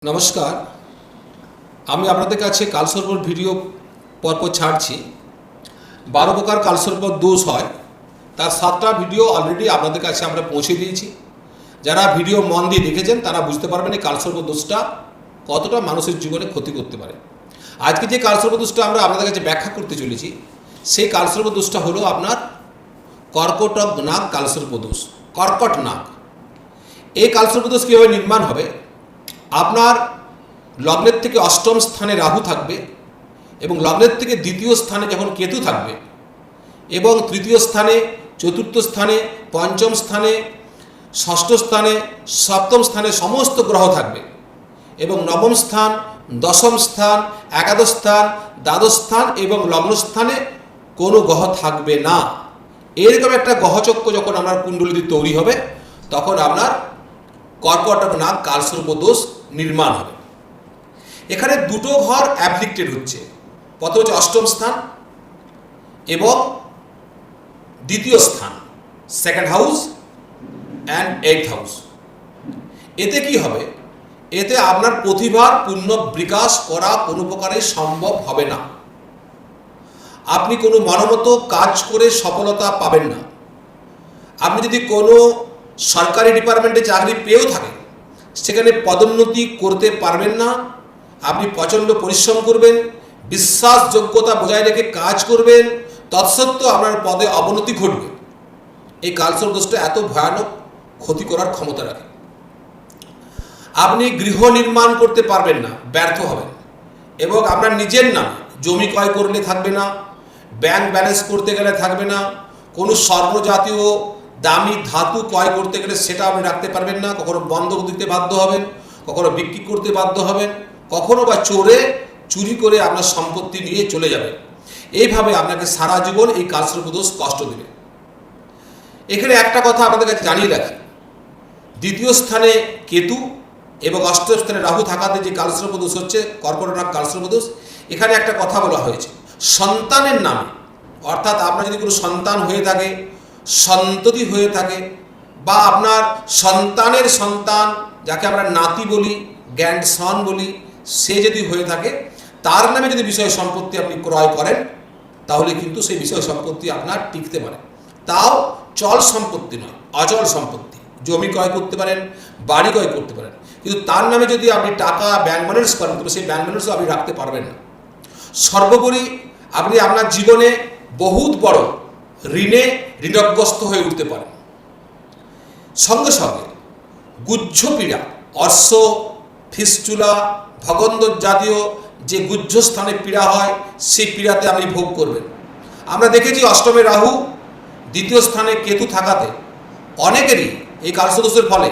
নমস্কার, আমি আপনাদের কাছে কালসর্পর ভিডিও পরপর ছাড়ছি। 12 প্রকার কালসর্পর দোষ হয়, তার 7টা ভিডিও অলরেডি আপনাদের কাছে আমরা পৌঁছে দিয়েছি। যারা ভিডিও মন দিয়ে দেখেছেন তারা বুঝতে পারবেন এই কালসর্প দোষটা কতটা মানুষের জীবনে ক্ষতি করতে পারে। আজকে যে কালসর্প দোষটা আমরা আপনাদের কাছে ব্যাখ্যা করতে চলেছি, সেই কালসর্প দোষটা হলো আপনার কর্কটক নাগ কালসর্প দোষ। কর্কট নাগ, এই কালসর্প দোষ কীভাবে নির্মাণ হবে? আপনার লগ্নের থেকে অষ্টম স্থানে রাহু থাকবে এবং লগ্নের থেকে দ্বিতীয় স্থানে যখন কেতু থাকবে এবং তৃতীয় স্থানে, চতুর্থ স্থানে, পঞ্চম স্থানে, ষষ্ঠ স্থানে, সপ্তম স্থানে সমস্ত গ্রহ থাকবে এবং নবম স্থান, দশম স্থান, একাদশ স্থান, দ্বাদশ স্থান এবং লগ্নস্থানে কোনো গ্রহ থাকবে না। এরকম একটা গ্রহচক্র যখন আপনার কুণ্ডলিতে তৈরি হবে তখন আপনার কর্কটক নাগ কালসর্প দোষ নির্মাণ হবে। এখানে দুটো ঘর অ্যাফ্লিক্টেড হচ্ছে, প্রথম হচ্ছে অষ্টম স্থান এবং দ্বিতীয় স্থান, second house and 8th house. এতে কি হবে? এতে আপনার প্রতিভার পূর্ণ বিকাশ করা কোনো প্রকারে সম্ভব হবে না। আপনি কোনো মনোমতো কাজ করে সফলতা পাবেন না। আপনি যদি কোনো সরকারি ডিপার্টমেন্টে চাকরি পেয়েও থাকেন, সেখানে পদোন্নতি করতে পারবেন না। আপনি প্রচণ্ড পরিশ্রম করবেন, বিশ্বাসযোগ্যতা বজায় রেখে কাজ করবেন, তৎসত্ত্বেও আপনার পদে অবনতি ঘটবে। এই কালসর্প দোষটা এত ভয়ানক ক্ষতি করার ক্ষমতা রাখে। আপনি গৃহ নির্মাণ করতে পারবেন না, ব্যর্থ হবেন এবং আপনার নিজের নামে জমি ক্রয় করলে থাকবে না, ব্যাংক ব্যালেন্স করতে গেলে থাকবে না, কোনো স্বর্ণজাতীয় দামি ধাতু ক্রয় করতে গেলে সেটা আপনি রাখতে পারবেন না, কখনো বন্ধক দিতে বাধ্য হবেন, কখনো বিক্রি করতে বাধ্য হবেন, কখনো বা চুরি করে আপনার সম্পত্তি নিয়ে চলে যাবে। এইভাবে আপনাকে সারা জীবন এই কালসর্প দোষ কষ্ট দেবে। এখানে একটা কথা আপনাদের কাছে জানিয়ে রাখি, দ্বিতীয় স্থানে কেতু এবং অষ্টম স্থানে রাহু থাকাতে যে কালসর্প দোষ হচ্ছে কর্কট নাগ কালসর্প দোষ, এখানে একটা কথা বলা হয়েছে, সন্তানের নামে, অর্থাৎ আপনার যদি কোনো সন্তান হয়ে থাকে, সন্ততি হয়ে থাকে বা আপনার সন্তানের সন্তান, যাকে আমরা নাতি বলি, গ্র্যান্ডসন বলি, সে যদি হয়ে থাকে, তার নামে যদি বিষয় সম্পত্তি আপনি ক্রয় করেন তাহলে কিন্তু সেই বিষয় সম্পত্তি আপনার টিকতে পারে। তাও চল সম্পত্তি নয়, অচল সম্পত্তি। জমি ক্রয় করতে পারেন, বাড়ি ক্রয় করতে পারেন, কিন্তু তার নামে যদি আপনি টাকা ব্যাংক ব্যালেন্স করেন তবে সেই ব্যাংক ব্যালেন্সও আপনি রাখতে পারবেন না। সর্বোপরি আপনি আপনার জীবনে বহুত বড় ঋণগ্রস্ত হয়ে উঠতে পারেন। সঙ্গে সঙ্গে গুহ্য পীড়া, অর্শ, ফিস্টুলা, ভগন্দর জাতীয় যে গুহ্য স্থানে পীড়া হয়, সেই পীড়াতে আপনি ভোগ করবেন। আমরা দেখেছি অষ্টমে রাহু, দ্বিতীয় স্থানে কেতু থাকাতে অনেকেরই এই কালসর্প দোষের ফলে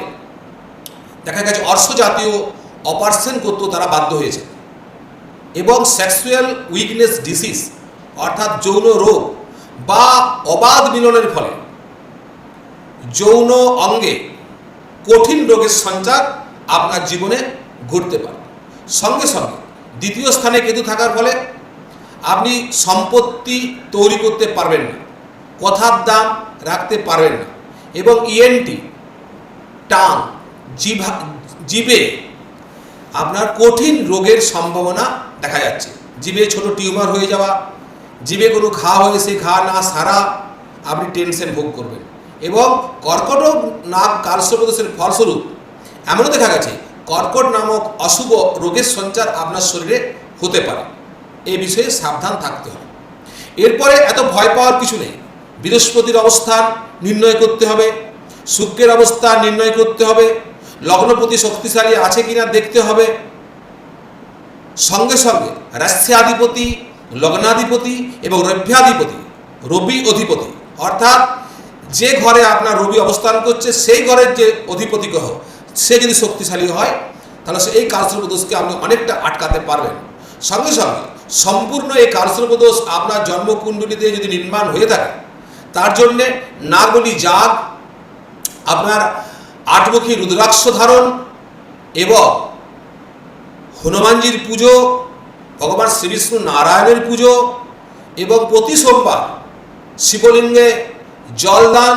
দেখা গেছে অর্শ জাতীয় অপারেশন করতেও তারা বাধ্য হয়েছে এবং সেক্সুয়াল উইকনেস ডিসিজ অর্থাৎ যৌন রোগ বা অবাধ মিলনের ফলে যৌন অঙ্গে কঠিন রোগের সঞ্চার আপনার জীবনে ঘটতে পারে। সঙ্গে সঙ্গে দ্বিতীয় স্থানে কেতু থাকার ফলে আপনি সম্পত্তি তৈরি করতে পারবেন না, কথার দাম রাখতে পারবেন না এবং ইএনটি, টাং, জিভে আপনার কঠিন রোগের সম্ভাবনা দেখা যাচ্ছে। জিভে ছোট টিউমার হয়ে যাওয়া, জিভে কোনো ঘা হয়ে সেই ঘা না সারা আপনি টেনশন ভোগ করবেন এবং কর্কট নাগ কালসর্প দোষের ফলস্বরূপ এমনও দেখা গেছে কর্কট নামক অশুভ রোগের সঞ্চার আপনার শরীরে হতে পারে। এই বিষয়ে সাবধান থাকতে হবে। এরপরে এত ভয় পাওয়ার কিছু নেই। বৃহস্পতির অবস্থান নির্ণয় করতে হবে, শুক্রের অবস্থান নির্ণয় করতে হবে, লগ্নপতি শক্তিশালী আছে কিনা দেখতে হবে। সঙ্গে সঙ্গে রাস্যাধিপতি, লগ্নাধিপতি এবং রব্যাধিপতি, রবি অধিপতি, অর্থাৎ যে ঘরে আপনার রবি অবস্থান করছে সেই ঘরের যে অধিপতি গ্রহ সে যদি শক্তিশালী হয় তাহলে এই কালসর্প দোষকে আপনি অনেকটা আটকাতে পারবেন। সঙ্গে সঙ্গে সম্পূর্ণ এই কালসর্প দোষ আপনার জন্মকুণ্ডলিতে যদি নির্মাণ হয়ে থাকে তার জন্যে নাগবলি যাগ, আপনার 8মুখী রুদ্রাক্ষ ধারণ এবং হনুমানজির পুজো, ভগবান শ্রী বিষ্ণু নারায়ণের পুজো এবং প্রতি সোমবার শিবলিঙ্গে জল দান,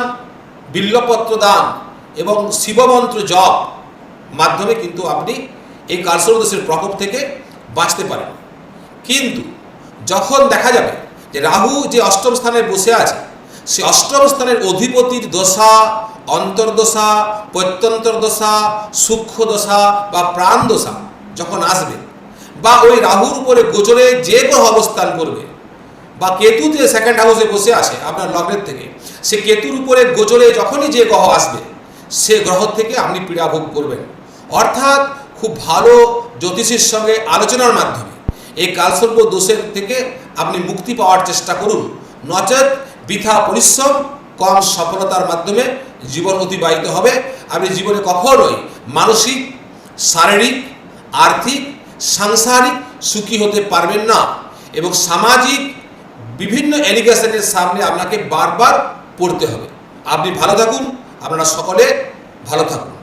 বিল্লপত্র দান এবং শিবমন্ত্র জপ মাধ্যমে কিন্তু আপনি এই কালসর্প দোষের প্রকোপ থেকে বাঁচতে পারেন। কিন্তু যখন দেখা যাবে যে রাহু যে অষ্টম স্থানে বসে আছে, সে অষ্টম স্থানের অধিপতির দশা, অন্তর্দশা, প্রত্যন্তর দশা, সূক্ষ্ম দশা বা প্রাণ দশা যখন আসবে, বা ওই রাহুর উপরে গোচরে যে গ্রহ অবস্থান করবে, বা কেতু যে সেকেন্ড হাউসে বসে আছে আপনার লগ্নের থেকে, সে কেতুর উপরে গোচরে যখনই যে গ্রহ আসবে, সে গ্রহ থেকে আপনি পীড়া ভোগ করবেন। অর্থাৎ খুব ভালো জ্যোতিষীর সঙ্গে আলোচনার মাধ্যমে এই কালসর্প দোষের থেকে আপনি মুক্তি পাওয়ার চেষ্টা করুন। নচেত বৃথা পরিশ্রম, কম সফলতার মাধ্যমে জীবন অতিবাহিত হবে। আপনি জীবনে কখনোই মানসিক, শারীরিক, আর্থিক, সাংসারিক সুখী হতে পারবেন না, এবং সামাজিক বিভিন্ন এলিগেশনের সামনে আপনাকে বারবার পড়তে হবে। আপনি ভালো থাকুন, আপনারা সকলে ভালো থাকুন।